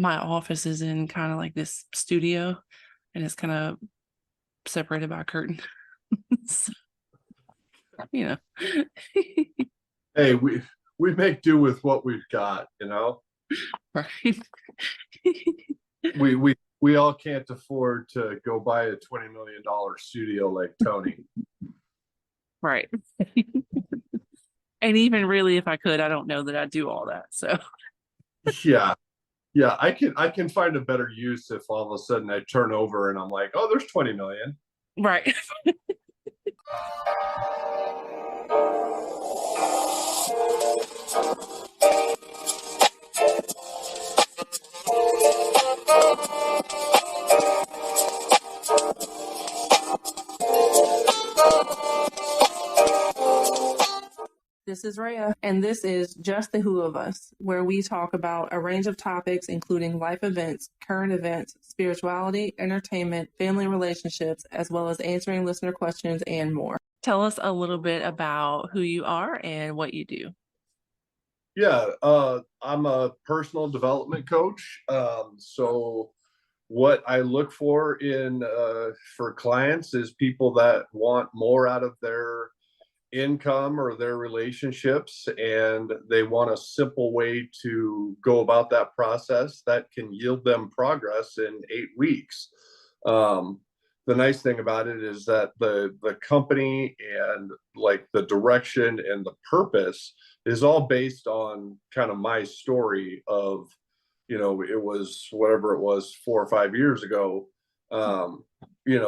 my office is in kind of like this studio, and it's kind of separated by a curtain. So, you know. Hey, we make do with what we've got, you know. Right. We all can't afford to go buy a $20 million studio like Tony. Right. And even really, if I could, I don't know that I'd do all that. So, Yeah, yeah, I can find a better use if all of a sudden I turn over and I'm like, oh, there's 20 million. right. This is Rhea, and this is Just the Who of Us, where we talk about a range of topics, including life events, current events, spirituality, entertainment, family relationships, as well as answering listener questions and more. Tell us a little bit about who you are and what you do. Yeah, I'm a personal development coach. So what I look for in for clients is people that want more out of their income or their relationships, and they want a simple way to go about that process that can yield them progress in 8 weeks. Um, the nice thing about it is that the company and like the direction and the purpose is all based on kind of my story of, it was whatever it was 4 or 5 years ago.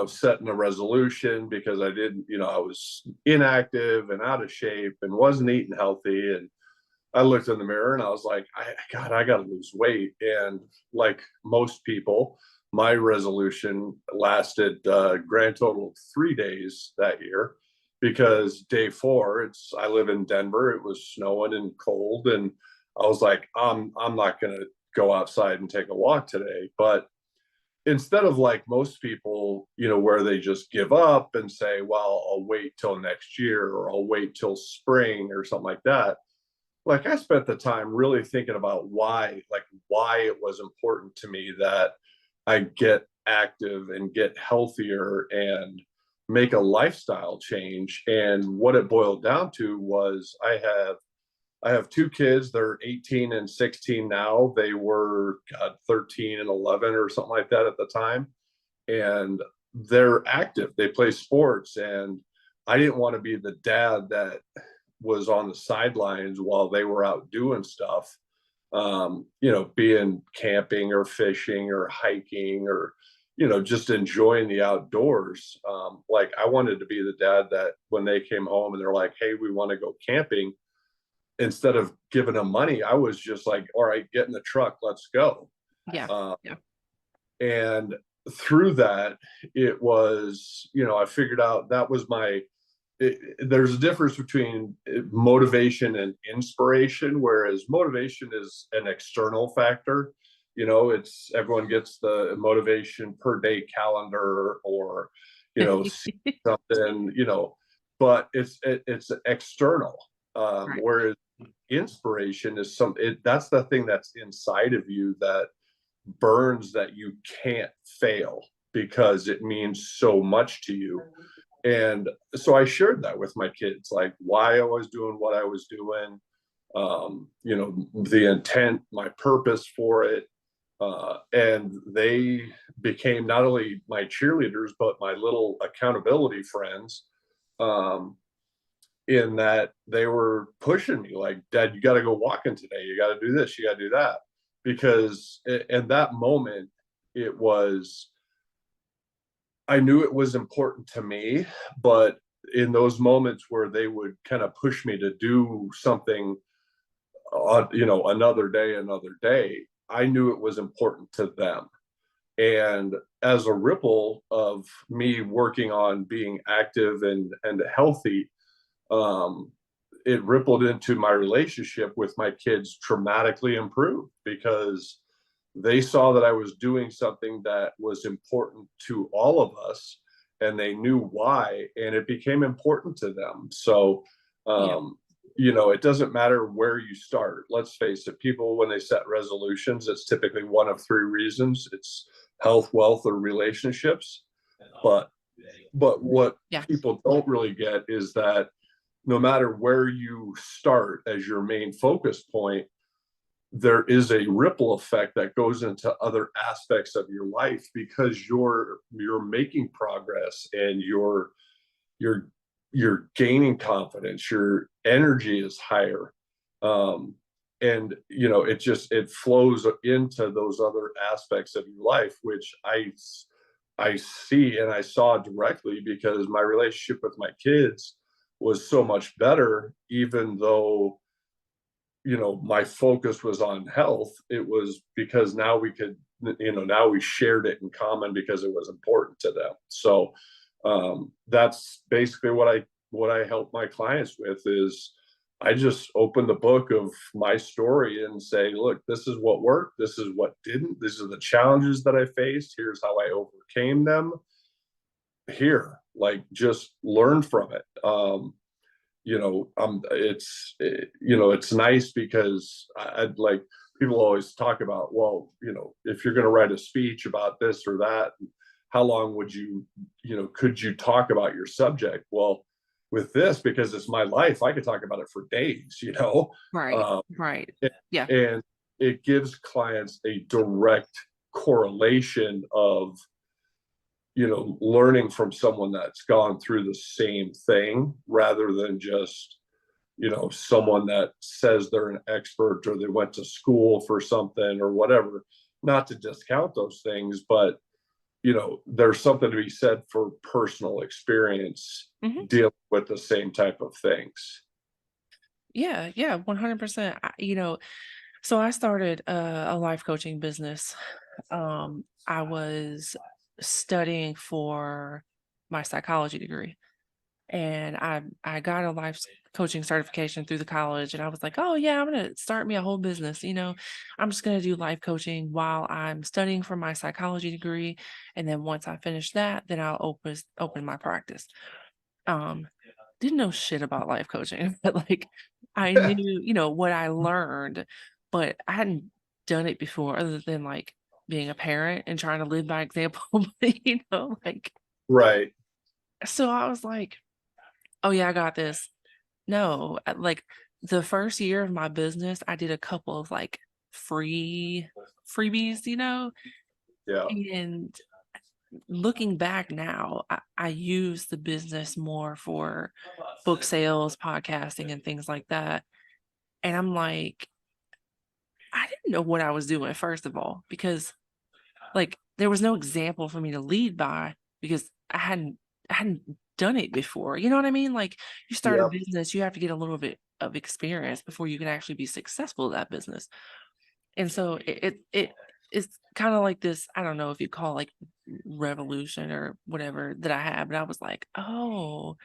Setting a resolution because I didn't, I was inactive and out of shape and wasn't eating healthy. And I looked in the mirror and I was like, God, I got to lose weight. And like most people, my resolution lasted a grand total of 3 days that year, because day four, I live in Denver. It was snowing and cold. And I was like, I'm not going to go outside and take a walk today. But instead of like most people, where they just give up and say, well, I'll wait till next year or I'll wait till spring or something like that. Like I spent the time really thinking about why it was important to me that I get active and get healthier and make a lifestyle change. And what it boiled down to was I have two kids. They're 18 and 16 now. They were 13 and 11 or something like that at the time. And they're active. They play sports. And I didn't want to be the dad that was on the sidelines while they were out doing stuff, being camping or fishing or hiking or, just enjoying the outdoors. Like I wanted to be the dad that when they came home and they're like, hey, we want to go camping, instead of giving them money, I was just like, all right, get in the truck, let's go. Yeah. Yeah. And through that, it was, I figured out that was there's a difference between motivation and inspiration, whereas motivation is an external factor. It's everyone gets the motivation per day calendar or, something, but it's external. Right. Whereas inspiration is that's the thing that's inside of you that burns, that you can't fail because it means so much to you. And so I shared that with my kids, like why I was doing what I was doing, the intent, my purpose for it. And they became not only my cheerleaders, but my little accountability friends. In that they were pushing me like, Dad, you got to go walking today. You got to do this. You got to do that. Because in that moment, I knew it was important to me, but in those moments where they would kind of push me to do something, another day, I knew it was important to them. And as a ripple of me working on being active and healthy, um, it rippled into my relationship with my kids dramatically improved because they saw that I was doing something that was important to all of us, and they knew why, and it became important to them. So Yeah. it doesn't matter where you start. Let's face it, people, when they set resolutions, it's typically one of three reasons. It's health, wealth, or relationships. But what Yeah. people don't really get is that no matter where you start as your main focus point, there is a ripple effect that goes into other aspects of your life, because you're making progress, and you're you're gaining confidence, your energy is higher, and it flows into those other aspects of your life, which I see and I saw directly, because my relationship with my kids was so much better, even though my focus was on health. It was because now we could, now we shared it in common because it was important to them. So that's basically what I help my clients with. Is I just open the book of my story and say, look, this is what worked, this is what didn't, these are the challenges that I faced, here's how I overcame them. Here, like, just learn from it. It's nice, because I'd like, people always talk about, well, if you're going to write a speech about this or that, how long would could you talk about your subject? Well, with this, because it's my life, I could talk about it for days. Right. um, Right. Yeah. and it gives clients a direct correlation of learning from someone that's gone through the same thing, rather than just someone that says they're an expert, or they went to school for something or whatever. Not to discount those things, but there's something to be said for personal experience Hmm. dealing with the same type of things. Yeah. Yeah. 100%. So I started a life coaching business. I was studying for my psychology degree, and I got a coaching certification through the college, and I was like, oh yeah, I'm gonna start me a whole business. I'm just gonna do life coaching while I'm studying for my psychology degree, and then once I finish that, then I'll open my practice. Um, didn't know shit about life coaching, but like I knew, what I learned, but I hadn't done it before other than like being a parent and trying to live by example. But, like, Right. so I was like, oh yeah, I got this. No, like the first year of my business, I did a couple of like freebies, Yeah. and looking back now, I use the business more for book sales, podcasting, and things like that. And I'm like, I didn't know what I was doing, first of all, because like there was no example for me to lead by, because I hadn't done it before. You know what I mean? Like, you start a Yep. business, you have to get a little bit of experience before you can actually be successful at that business. And so it's kind of like this, I don't know if you call it like revolution or whatever that I had, but I was like, oh,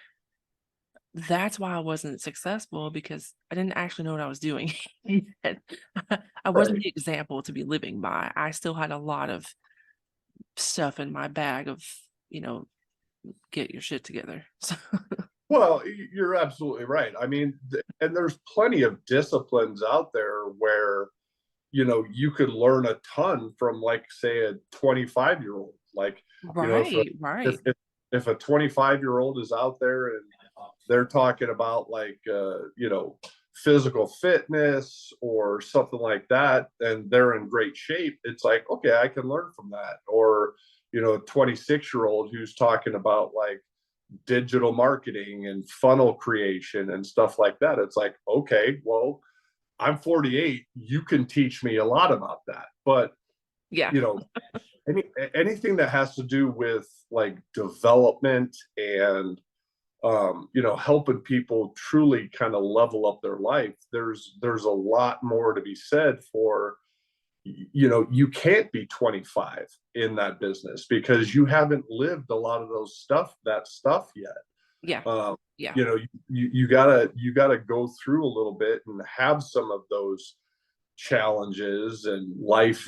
that's why I wasn't successful, because I didn't actually know what I was doing. And I wasn't Right. the example to be living by. I still had a lot of stuff in my bag of, you know, get your shit together. So, Well, you're absolutely right. I mean, and there's plenty of disciplines out there where you could learn a ton from, like, say, a 25-year-old. Like, if a, right, right. if a 25-year-old is out there and they're talking about, like, physical fitness or something like that, and they're in great shape, it's like, okay, I can learn from that. Or a 26-year-old who's talking about, like, digital marketing and funnel creation and stuff like that. It's like, okay, well, I'm 48. You can teach me a lot about that. But, Yeah. you know, anything that has to do with, like, development and, helping people truly kind of level up their life, there's a lot more to be said for. You can't be 25 in that business because you haven't lived a lot of that stuff yet. Yeah. um, Yeah. you gotta go through a little bit and have some of those challenges, and life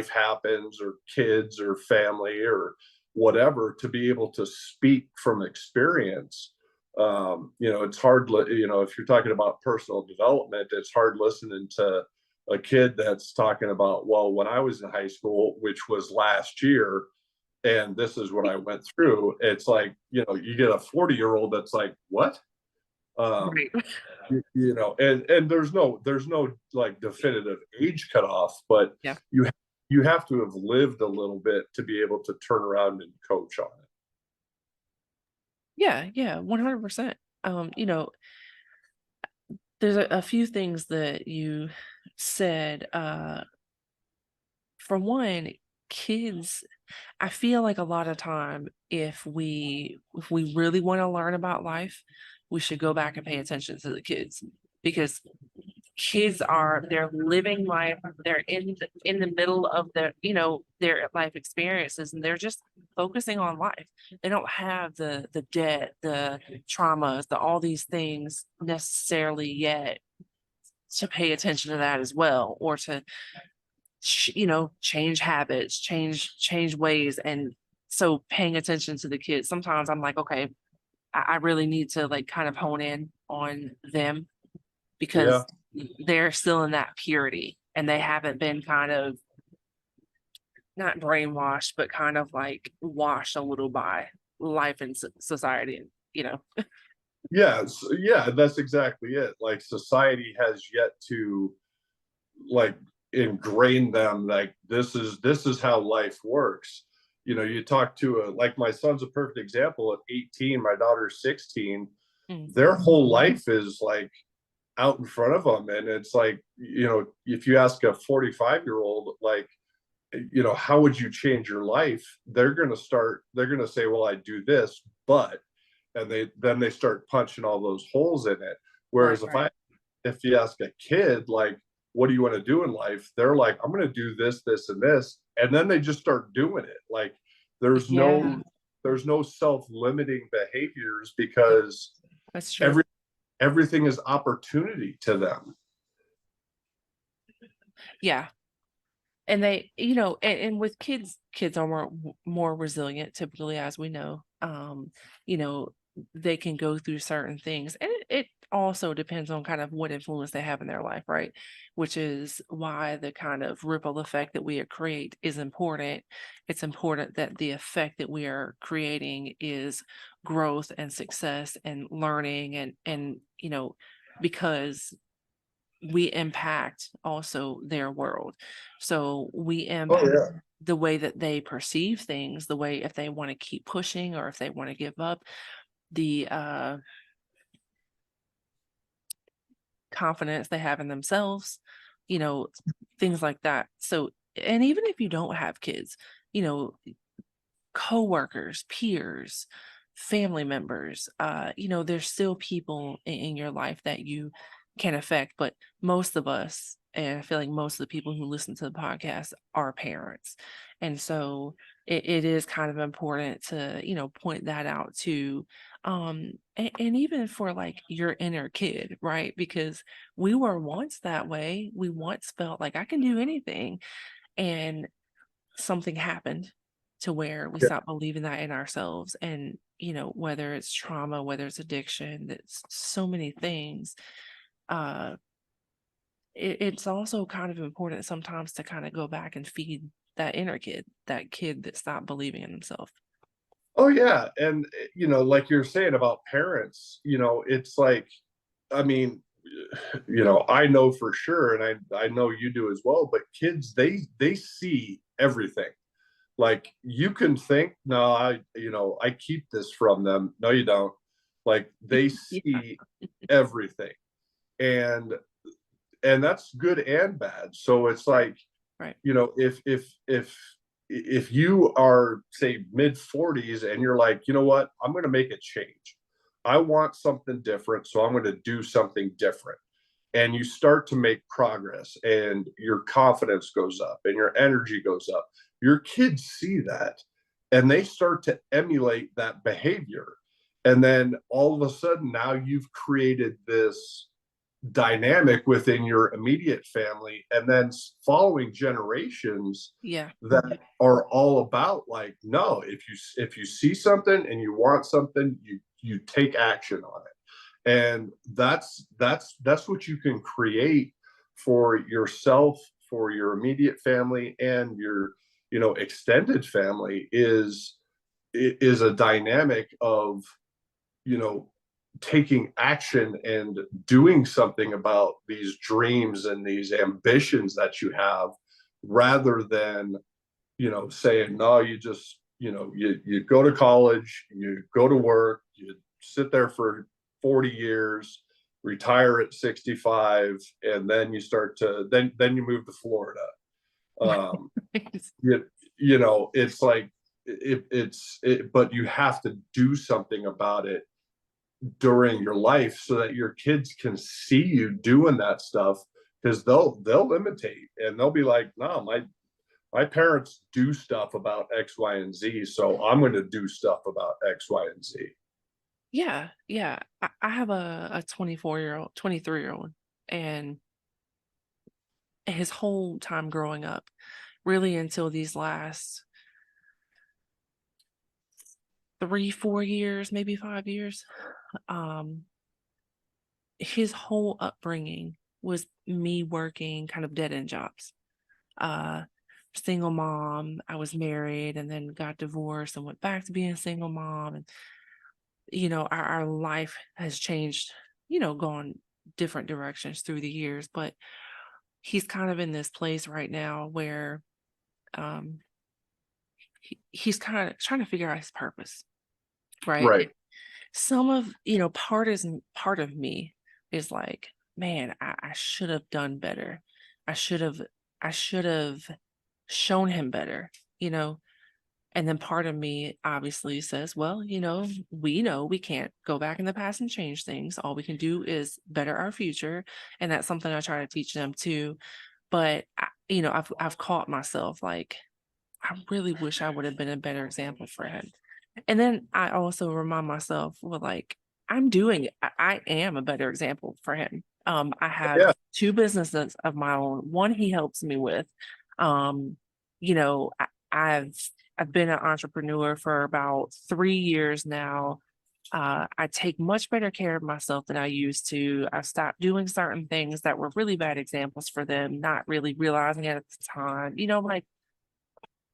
happens, or kids or family or whatever, to be able to speak from experience It's hard, if you're talking about personal development, it's hard listening to a kid that's talking about, well, when I was in high school, which was last year, and this is what I went through. It's like, you get a 40-year-old that's like, what? Um, Right. and there's no like definitive age cutoff, but Yeah. you you have to have lived a little bit to be able to turn around and coach on it. Yeah, yeah, 100%. You know, there's a few things that you said. For one, kids, I feel like a lot of time if we really want to learn about life, we should go back and pay attention to the kids because they're living life, they're in the middle of their life experiences and they're just focusing on life. They don't have the debt, the traumas, the all these things necessarily yet to pay attention to that as well or to change habits, change ways. And so paying attention to the kids, sometimes I'm like, okay, I really need to like kind of hone in on them Yeah. because they're still in that purity and they haven't been kind of not brainwashed, but kind of like washed a little by life and society, Yeah, that's exactly it. Like society has yet to like ingrain them like this is how life works. You talk to like my son's a perfect example. At 18, my daughter's 16. Mm, Their whole life is like out in front of them, and it's like, if you ask a 45-year-old like, how would you change your life, they're going to say, well, I do this, but, and they start punching all those holes in it. right, Whereas right. if you ask a kid like, what do you want to do in life, they're like, I'm going to do this and this, and then they just start doing it. Like there's Yeah, no there's no self-limiting behaviors because that's true. every everything is opportunity to them. Yeah. And they, and with kids are more resilient typically, as we know. You know, they can go through certain things, and it also depends on kind of what influence they have in their life, right? Which is why the kind of ripple effect that we create is important. It's important that the effect that we are creating is growth and success and learning and because we impact also their world. So we Oh impact yeah. the way that they perceive things, the way if they want to keep pushing or if they want to give up, the confidence they have in themselves, you know, things like that. So, and even if you don't have kids, you know, coworkers, peers, family members, there's still people in your life that you can affect, but most of us, and I feel like most of the people who listen to the podcast are parents. And so it is kind of important to, point that out to and even for like your inner kid, right? Because we were once that way. We once felt like I can do anything. And something happened to where we Yeah. stopped believing that in ourselves. And whether it's trauma, whether it's addiction, that's so many things. uh it's also kind of important sometimes to kind of go back and feed that inner kid, that kid that stopped believing in himself. Oh yeah, and like you're saying about parents, it's like, I mean, I know for sure, and I know you do as well. But kids, they see everything. Like you can think, no, I keep this from them. No, you don't. Like they Yeah, see everything, and that's good and bad. So it's right, like, right. if you are say mid 40s and you're like, you know what, I'm going to make a change. I want something different, so I'm going to do something different. And you start to make progress and your confidence goes up and your energy goes up. Your kids see that and they start to emulate that behavior. And then all of a sudden now you've created this dynamic within your immediate family, and then following generations Yeah, that are all about like, no, if you see something and you want something, you take action on it. And that's what you can create for yourself, for your immediate family, and your, extended family, is a dynamic of, you know, taking action and doing something about these dreams and these ambitions that you have, rather than, saying, no, you just, you go to college, you go to work, you sit there for 40 years, retire at 65, and then you start to, then you move to Florida. Um, you, it's like, but you have to do something about it during your life so that your kids can see you doing that stuff, because they'll imitate, and they'll be like, no, my parents do stuff about X, Y, and Z, so I'm going to do stuff about X, Y, and Z. Yeah, yeah. I have a 24-year-old, 23-year-old, and his whole time growing up, really until these last 3-4 years, maybe 5 years, his whole upbringing was me working kind of dead end jobs. Single mom, I was married and then got divorced and went back to being a single mom. And, our life has changed, gone different directions through the years, but he's kind of in this place right now where he's kind of trying to figure out his purpose, right? Right. Some of, part of me is like, man, I should have done better. I should have shown him better, and then part of me obviously says, well, we know we can't go back in the past and change things. All we can do is better our future. And that's something I try to teach them too. But I've caught myself like, I really wish I would have been a better example for him. And then I also remind myself, well, like, I am a better example for him. I have Yeah. 2 businesses of my own. One he helps me with. You know, I've been an entrepreneur for about 3 years now. I take much better care of myself than I used to. I stopped doing certain things that were really bad examples for them, not really realizing it at the time. Like,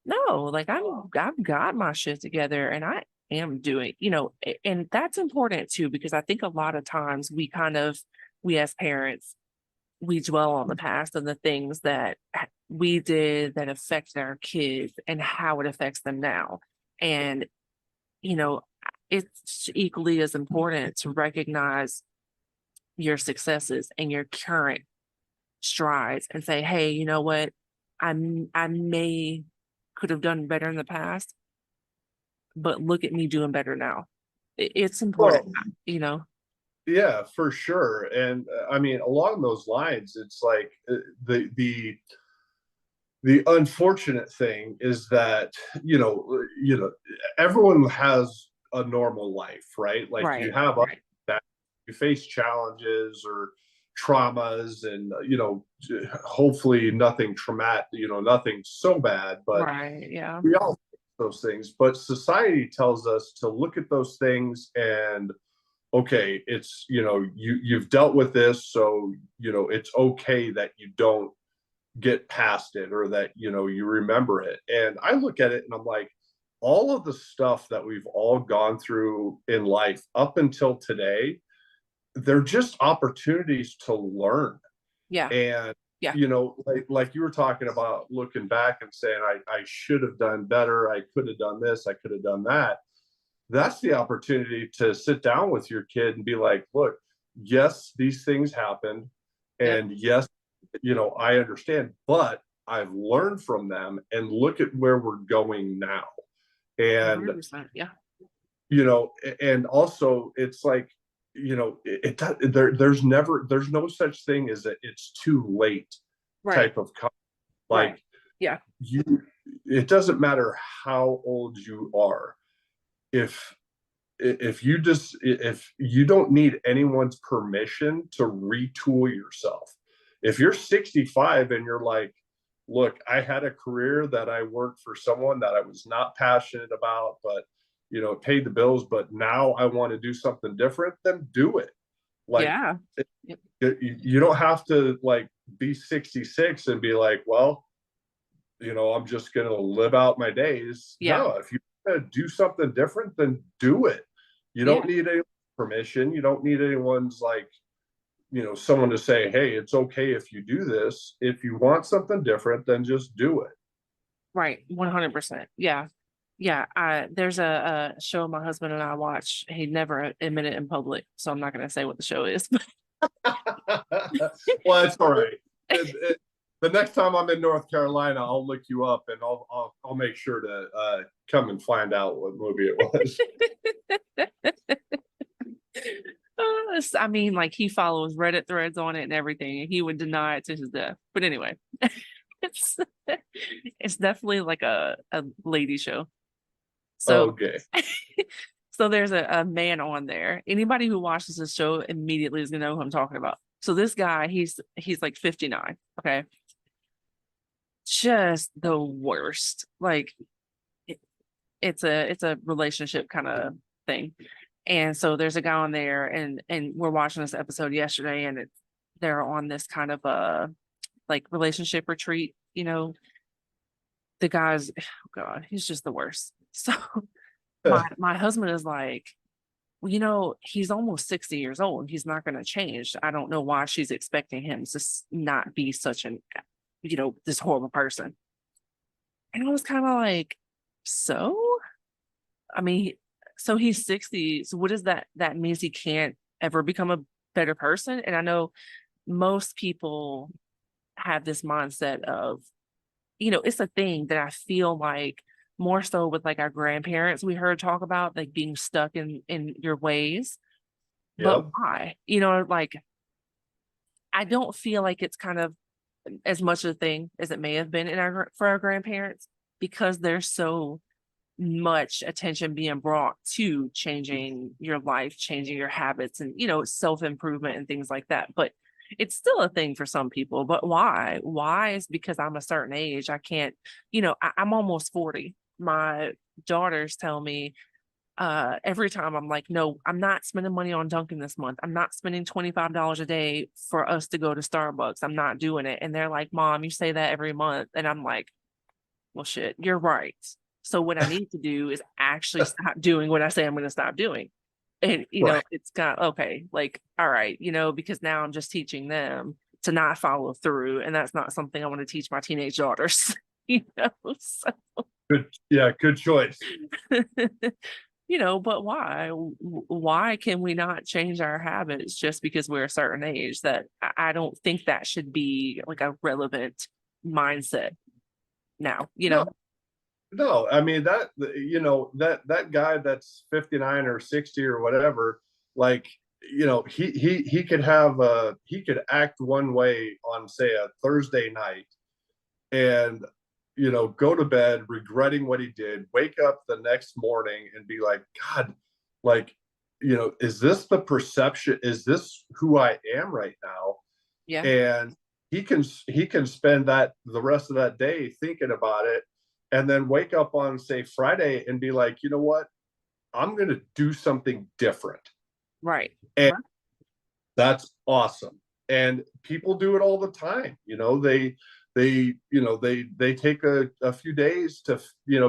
no, like I've got my shit together and I am doing, and that's important too, because I think a lot of times we as parents, we dwell on the past and the things that we did that affected our kids and how it affects them now. And, you know, it's equally as important to recognize your successes and your current strides and say, hey, you know what? I may could have done better in the past, but look at me doing better now. It's important, Well, yeah, for sure. And I mean, along those lines, it's like the unfortunate thing is that, everyone has a normal life, right? Like, you right, have right, that, you face challenges or traumas, and hopefully nothing traumatic, nothing so bad, but right, yeah, we all face those things. But society tells us to look at those things and, okay, it's, you've dealt with this, so it's okay that you don't get past it, or that you remember it. And I look at it and I'm like, all of the stuff that we've all gone through in life up until today, they're just opportunities to learn. yeah, And yeah, like you were talking about, looking back and saying, I should have done better, I could have done this, I could have done that. That's the opportunity to sit down with your kid and be like, look, yes, these things happened, yep, and yes, I understand, but I've learned from them, and look at where we're going now. And 100%, yeah, and also it's like, there's no such thing as it's too late right, type of right, like, yeah, you it doesn't matter how old you are, if if you don't need anyone's permission to retool yourself. If you're 65 and you're like, look, I had a career that I worked for someone that I was not passionate about, but it paid the bills, but now I want to do something different, then do it. Like, Yeah. you don't have to like be 66 and be like, well, I'm just going to live out my days. Yeah. No, if you want to do something different, then do it. You Yeah. don't need any permission. You don't need anyone's like, someone to say, hey, it's okay if you do this. If you want something different, then just do it. Right. 100%. Yeah. Yeah. There's a show my husband and I watch. He never admitted in public, so I'm not going to say what the show is. Well, it's all right. The next time I'm in North Carolina, I'll look you up and I'll make sure to come and find out what movie it was. I mean, like he follows Reddit threads on it and everything, and he would deny it to his death. But anyway, it's it's definitely like a lady show. So Okay. so there's a man on there. Anybody who watches this show immediately is gonna know who I'm talking about. So this guy, he's like 59. Okay. Just the worst. Like it's a relationship kind of thing. And so there's a guy on there, and we're watching this episode yesterday, and they're on this kind of a like relationship retreat. The guy's, oh God, he's just the worst. So my husband is like, well, he's almost 60 years old. He's not going to change. I don't know why she's expecting him to not be such an, this horrible person. And I was kind of like, so, I mean, so he's 60. So what does that means he can't ever become a better person? And I know most people have this mindset of, it's a thing that I feel like more so with like our grandparents we heard talk about, like being stuck in your ways. But Yep. why? Like I don't feel like it's kind of as much of a thing as it may have been for our grandparents, because there's so much attention being brought to changing your life, changing your habits, and self-improvement and things like that. But it's still a thing for some people. But why is because I'm a certain age I can't. I'm almost 40. My daughters tell me every time, I'm like, no, I'm not spending money on Dunkin' this month. I'm not spending $25 a day for us to go to Starbucks. I'm not doing it. And they're like, Mom, you say that every month. And I'm like, well, shit, you're right. So what I need to do is actually stop doing what I say I'm going to stop doing. And, Right. it's got, okay, like, all right, because now I'm just teaching them to not follow through. And that's not something I want to teach my teenage daughters, so. Good. Yeah. Good choice. But why can we not change our habits just because we're a certain age? That I don't think that should be like a relevant mindset now. No, I mean that guy that's 59 or 60 or whatever, like, he could he could act one way on, say, a Thursday night, and go to bed regretting what he did, wake up the next morning and be like, God, like, is this the perception? Is this who I am right now? Yeah. And he can spend the rest of that day thinking about it, and then wake up on, say, Friday and be like, you know what? I'm going to do something different. Right. And that's awesome. And people do it all the time. They take a few days to,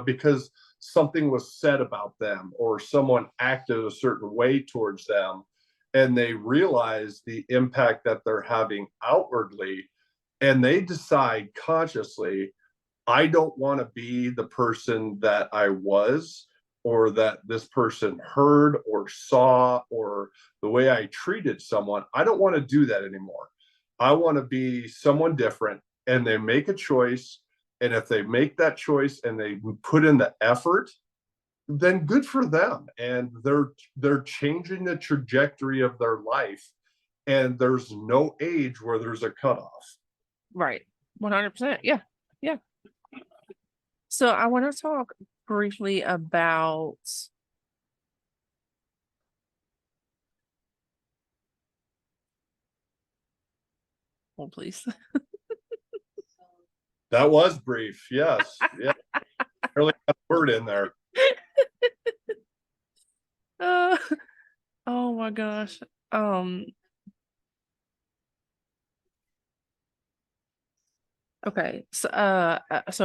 because something was said about them or someone acted a certain way towards them, and they realize the impact that they're having outwardly, and they decide consciously, I don't want to be the person that I was, or that this person heard or saw, or the way I treated someone. I don't want to do that anymore. I want to be someone different. And they make a choice. And if they make that choice and they put in the effort, then good for them. And they're changing the trajectory of their life. And there's no age where there's a cutoff. Right. 100%. Yeah. Yeah. So I want to talk briefly about please. That was brief. Yes. Yeah. Really got a word in there. Uh, oh my gosh. Um, okay. So I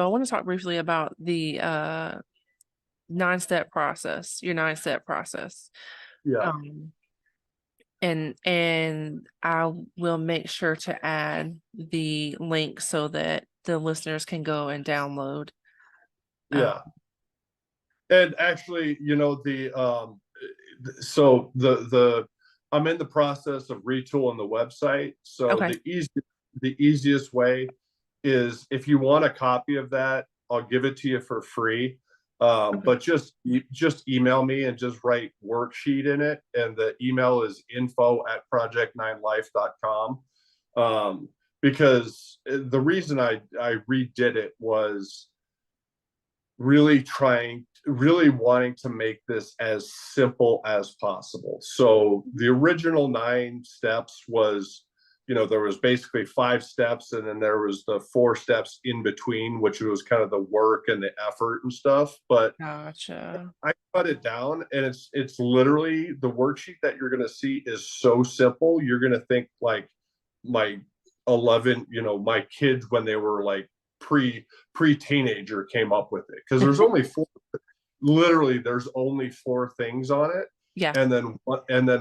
want to talk briefly about the 9-step process, your 9-step process. Yeah. Um, and I will make sure to add the link so that the listeners can go and download. Yeah. And actually, so the I'm in the process of retooling the website. So Okay. the easiest way is, if you want a copy of that, I'll give it to you for free. Okay. But just email me and just write worksheet in it. And the email is info@project9life.com. Because the reason I redid it was really wanting to make this as simple as possible. So the original 9 steps was, there was basically 5 steps, and then there was the 4 steps in between, which was kind of the work and the effort and stuff. But Gotcha. I cut it down, and it's literally, the worksheet that you're going to see is so simple. You're going to think like my 11, my kids when they were like pre teenager came up with it, because there's only 4 things on it, Yeah. and then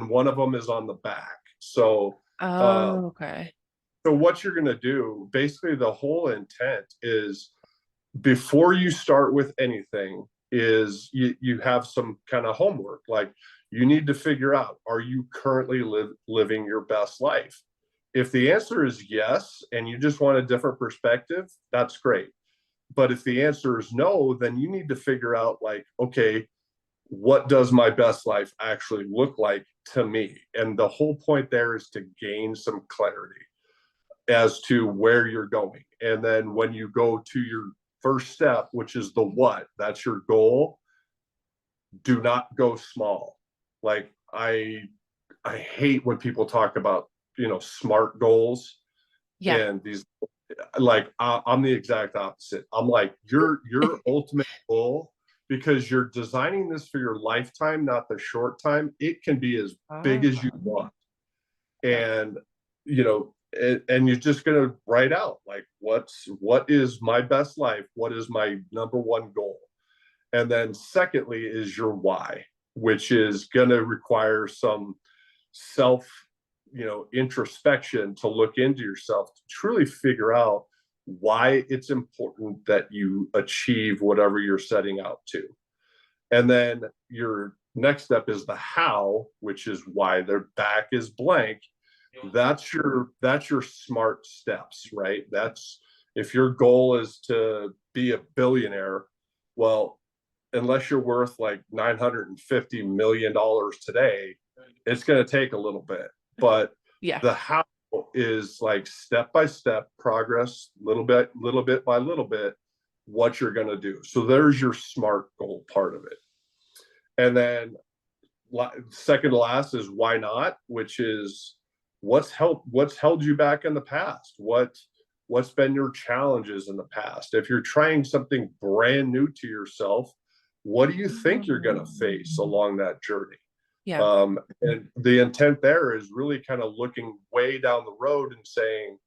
one of them is on the back. So Oh, okay. so what you're going to do, basically the whole intent is, before you start with anything, is you have some kind of homework. Like, you need to figure out, are you currently living your best life? If the answer is yes, and you just want a different perspective, that's great. But if the answer is no, then you need to figure out, like, okay, what does my best life actually look like to me? And the whole point there is to gain some clarity as to where you're going. And then when you go to your first step, which is the what, that's your goal, do not go small. Like, I hate when people talk about, SMART goals, Yeah. and these, like, I'm the exact opposite. I'm like, your ultimate goal, because you're designing this for your lifetime, not the short time. It can be as big Oh, as you want. yeah. And and you're just going to write out, like, what is my best life, what is my number one goal. And then secondly is your why, which is going to require some self, introspection, to look into yourself, to truly figure out why it's important that you achieve whatever you're setting out to. And then your next step is the how, which is why their back is blank. That's your smart steps, right? That's, if your goal is to be a billionaire, well, unless you're worth like $950 million today, it's going to take a little bit. But Yeah. the how is like step by step progress, little bit by little bit, what you're going to do. So there's your SMART goal part of it. And then second to last is why not, which is what's held you back in the past, what's been your challenges in the past. If you're trying something brand new to yourself, what do you think you're going to face along that journey? Yeah. And the intent there is really kind of looking way down the road and saying,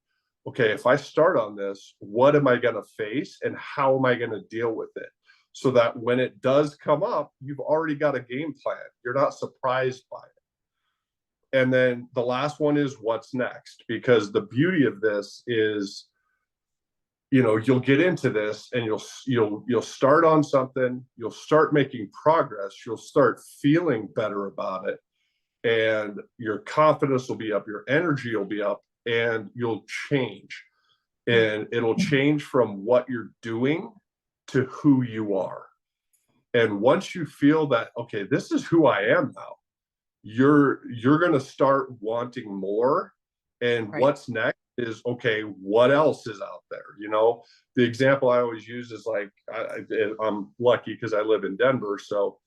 okay, if I start on this, what am I going to face and how am I going to deal with it? So that when it does come up, you've already got a game plan. You're not surprised by it. And then the last one is what's next, because the beauty of this is, you'll get into this and you'll start on something, you'll start making progress, you'll start feeling better about it, and your confidence will be up, your energy will be up, and you'll change. And it'll change from what you're doing to who you are. And once you feel that, okay, this is who I am now, you're going to start wanting more. And Right. what's next is, okay, what else is out there? The example I always use is like, I'm lucky because I live in Denver. So,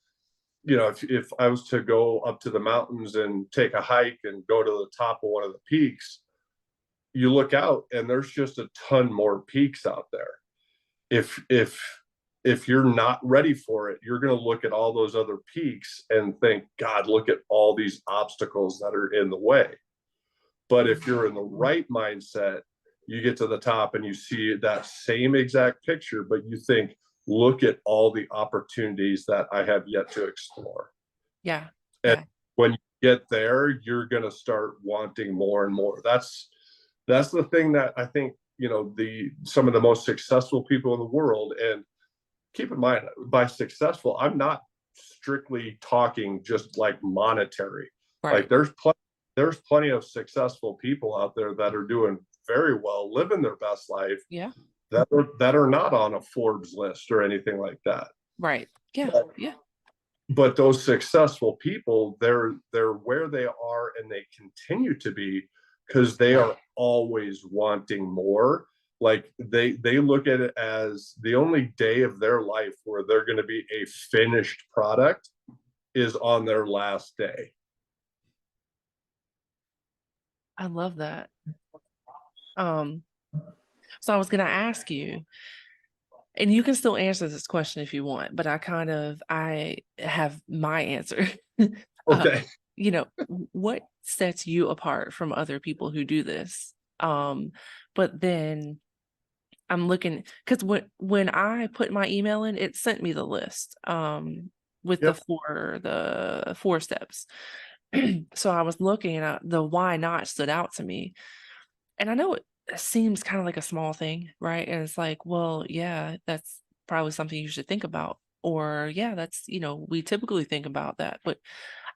if I was to go up to the mountains and take a hike and go to the top of one of the peaks, you look out and there's just a ton more peaks out there. If if you're not ready for it, you're going to look at all those other peaks and think, God, look at all these obstacles that are in the way. But if you're in the right mindset, you get to the top and you see that same exact picture, but you think, look at all the opportunities that I have yet to explore. Yeah. And when you get there, you're going to start wanting more and more. That's the thing that I think, some of the most successful people in the world, and keep in mind, by successful, I'm not strictly talking just like monetary. Right. Like there's plenty of successful people out there that are doing very well, living their best life. Yeah. That are not on a Forbes list or anything like that. Right. Yeah. But, yeah. But those successful people, they're where they are, and they continue to be because they are always wanting more. Like they look at it as the only day of their life where they're going to be a finished product is on their last day. I love that. So I was going to ask you, and you can still answer this question if you want, but I have my answer. Okay. What sets you apart from other people who do this? But then I'm looking, because when I put my email in, it sent me the list with Yep. the four steps. So I was looking at the why not stood out to me. And I know it seems kind of like a small thing, right? And it's like, well, yeah, that's probably something you should think about. Or yeah, that's, we typically think about that. But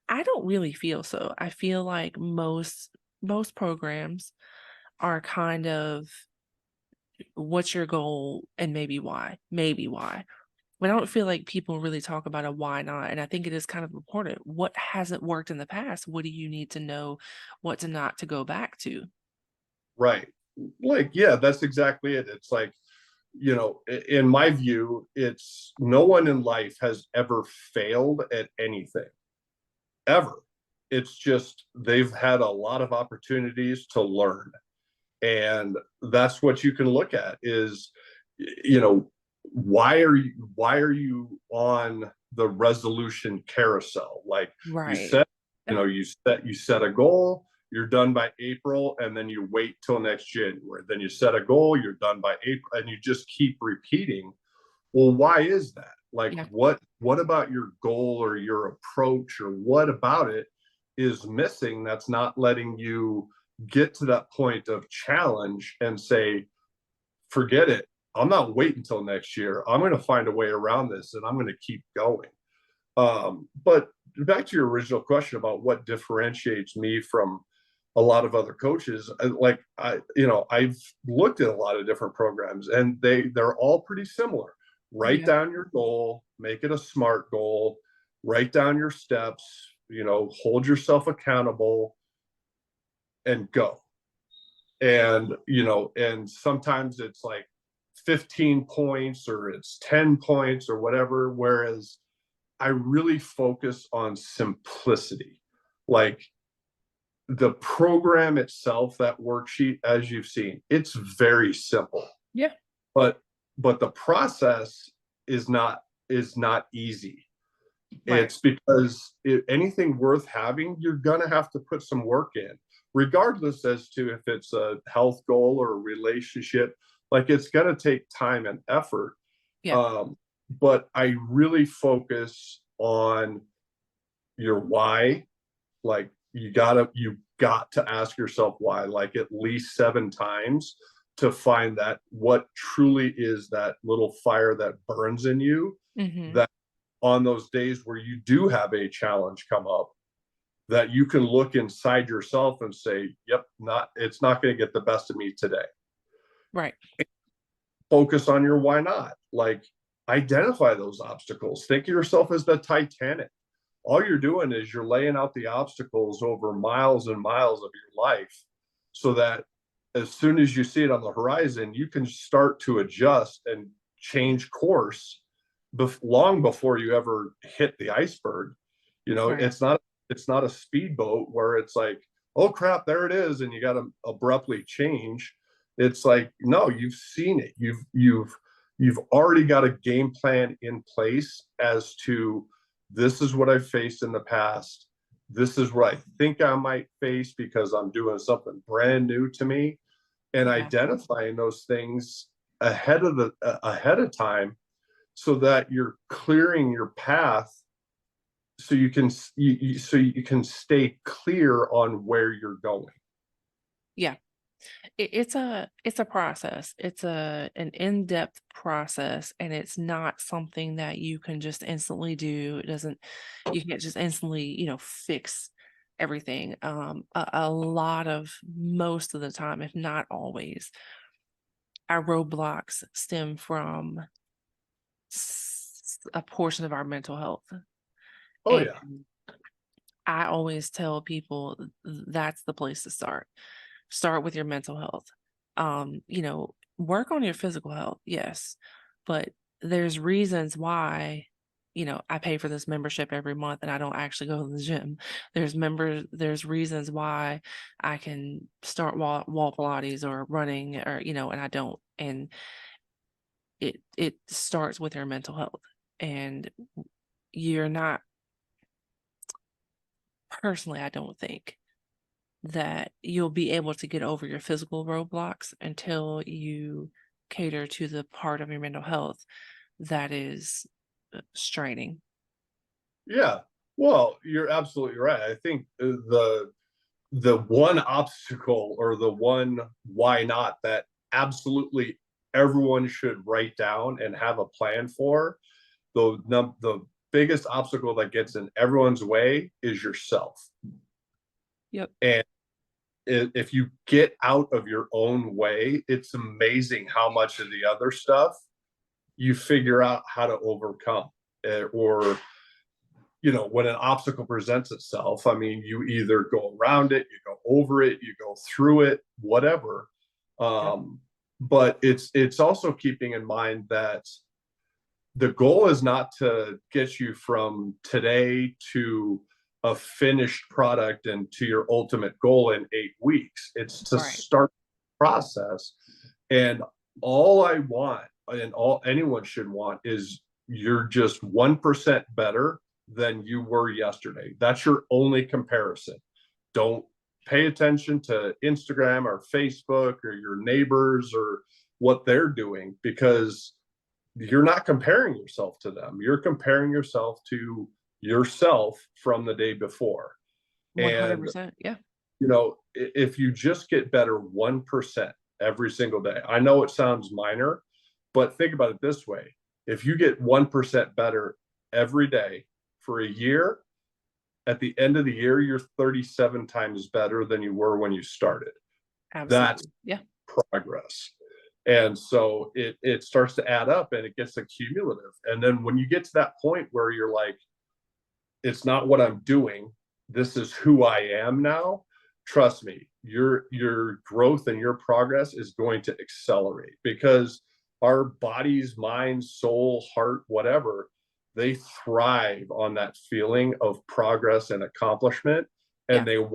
I don't really feel so. I feel like most programs are kind of, what's your goal and maybe why? Maybe why. But I don't feel like people really talk about a why not. And I think it is kind of important. What hasn't worked in the past? What do you need to know what to not to go back to? Right. Like, yeah, that's exactly it. It's like, in my view, it's no one in life has ever failed at anything, ever. It's just they've had a lot of opportunities to learn. And that's what you can look at is, why are you on the resolution carousel? Like you Right. said, you set a goal, you're done by April, and then you wait till next January. Then you set a goal, you're done by April, and you just keep repeating. Well, why is that? Like, Yeah. what about your goal or your approach, or what about it is missing that's not letting you get to that point of challenge and say, forget it. I'm not waiting until next year. I'm going to find a way around this, and I'm going to keep going. But back to your original question about what differentiates me from a lot of other coaches, I've looked at a lot of different programs, and they're all pretty similar. Write down your goal, make it a SMART goal, write down your steps, hold yourself accountable, and go. And and sometimes it's like 15 points or it's 10 points or whatever, whereas I really focus on simplicity. Like the program itself, that worksheet, as you've seen, it's very simple. Yeah. But the process is not easy. Right. It's because anything worth having, you're gonna have to put some work in, regardless as to if it's a health goal or a relationship. Like it's gonna take time and effort. Yeah. But I really focus on your why. Like you got to ask yourself why, like at least 7 times, to find that what truly is that little fire that burns in you, that on those days where you do have a challenge come up, that you can look inside yourself and say, yep, it's not going to get the best of me today. Right. Focus on your why not. Like identify those obstacles. Think of yourself as the Titanic. All you're doing is you're laying out the obstacles over miles and miles of your life, so that as soon as you see it on the horizon, you can start to adjust and change course long before you ever hit the iceberg. Right. It's not a speedboat where it's like, oh crap, there it is, and you got to abruptly change. It's like, no, you've seen it. you've already got a game plan in place as to, this is what I've faced in the past. This is what I think I might face because I'm doing something brand new to me, and Yeah. identifying those things ahead of time, so that you're clearing your path, so you can stay clear on where you're going. Yeah. It's a process. It's an in-depth process, and it's not something that you can just instantly do. You can't just instantly, fix everything. A lot of, most of the time, if not always, our roadblocks stem from a portion of our mental health. Oh And yeah. I always tell people that's the place to start. Start with your mental health. Work on your physical health, yes, but there's reasons why, I pay for this membership every month and I don't actually go to the gym. There's reasons why I can start wall Pilates or running, or, and I don't. And it starts with your mental health. And you're not, personally, I don't think that you'll be able to get over your physical roadblocks until you cater to the part of your mental health that is straining. Yeah. Well, you're absolutely right. I think the one obstacle, or the one why not, that absolutely everyone should write down and have a plan for, the biggest obstacle that gets in everyone's way is yourself. Yep. And if you get out of your own way, it's amazing how much of the other stuff you figure out how to overcome. Or, when an obstacle presents itself, I mean, you either go around it, you go over it, you go through it, whatever. Yep. But it's also keeping in mind that the goal is not to get you from today to a finished product and to your ultimate goal in 8 weeks. It's to Right. start the process. And all I want, and all anyone should want, is you're just 1% better than you were yesterday. That's your only comparison. Don't pay attention to Instagram or Facebook or your neighbors or what they're doing, because you're not comparing yourself to them. You're comparing yourself to yourself from the day before. And 100%. Yeah. if you just get better 1% every single day, I know it sounds minor, but think about it this way. If you get 1% better every day for a year, at the end of the year, you're 37 times better than you were when you started. Absolutely. That's Yeah. progress. And so it starts to add up, and it gets accumulative. And then when you get to that point where you're like, it's not what I'm doing, this is who I am now, trust me, your growth and your progress is going to accelerate, because our bodies, mind, soul, heart, whatever, they thrive on that feeling of progress and accomplishment, and Yeah.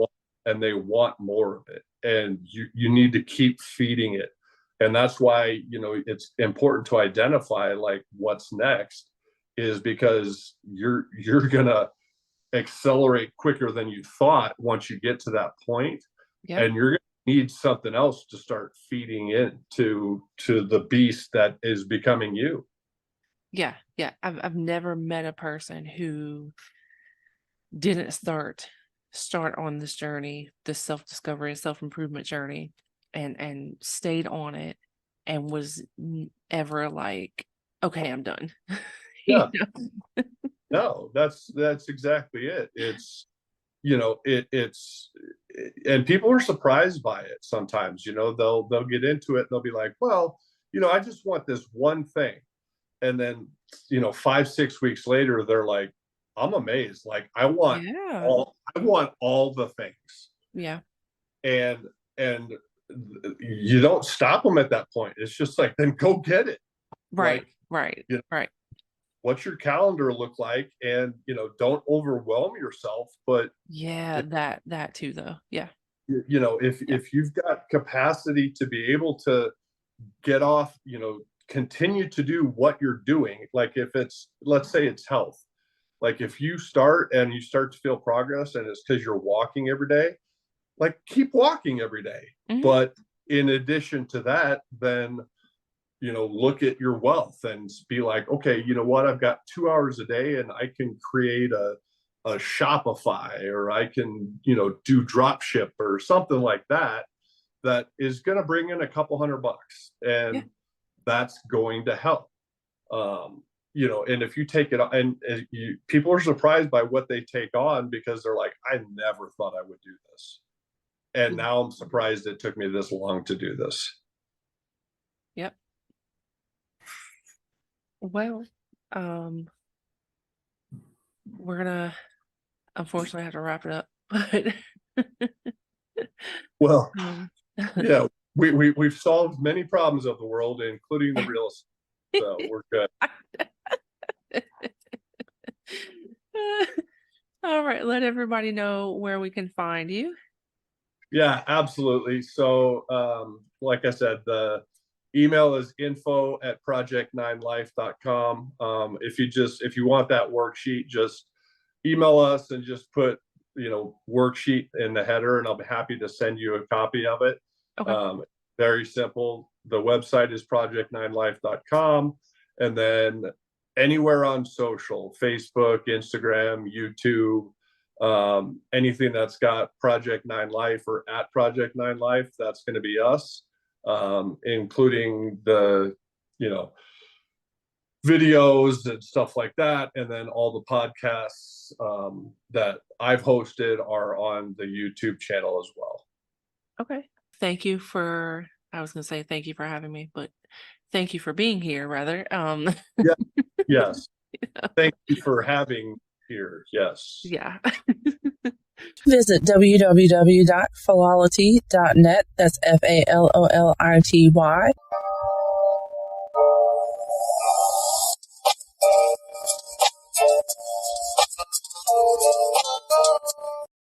they want more of it, and you need to keep feeding it. And that's why it's important to identify, like, what's next, is because you're gonna accelerate quicker than you thought once you get to that point. Yep. And you're gonna need something else to start feeding into the beast that is becoming you. Yeah. Yeah. I've never met a person who didn't start on this journey, this self-discovery and self-improvement journey, and stayed on it, and was ever like, okay, I'm done. Yeah. No, that's exactly it. It's it's and people are surprised by it sometimes. They'll get into it and they'll be like, well, I just want this one thing. And then 5-6 weeks later, they're like, I'm amazed. Like, I want Yeah. all the things. Yeah. And you don't stop them at that point. It's just like, then go get it. Right. Like, Right. Right. what's your calendar look like? And don't overwhelm yourself. But Yeah, that too though. Yeah. if Yeah. you've got capacity to be able to get off continue to do what you're doing. Like if it's, let's say it's health, like if you start and you start to feel progress and it's because you're walking every day, like keep walking every day. Mhm. But in addition to that, then, look at your wealth and be like, okay, you know what? I've got 2 hours a day and I can create a Shopify, or I can, do drop ship or something like that, that is going to bring in a couple $100, Yeah. and that's going to help. And if you take it, and people are surprised by what they take on, because they're like, I never thought I would do this. And Mhm. now I'm surprised it took me this long to do this. Yep. Well, we're gonna unfortunately have to wrap it up, but Well, um, yeah, we've solved many problems of the world, including the real estate. So we're good. all right, let everybody know where we can find you. Yeah, absolutely. So, like I said, the email is info@project9life.com. If you want that worksheet, just email us and just put, worksheet in the header, and I'll be happy to send you a copy of it. Okay. Very simple. The website is project9life.com. And then anywhere on social, Facebook, Instagram, YouTube, anything that's got Project 9 Life or at Project 9 Life, that's going to be us, including the, videos and stuff like that. And then all the podcasts that I've hosted are on the YouTube channel as well. Okay. I was gonna say thank you for having me, but thank you for being here rather. Yeah. Yes. Thank you for having here. Yes. Yeah. Visit www.falolity.net. That's FALOLITY.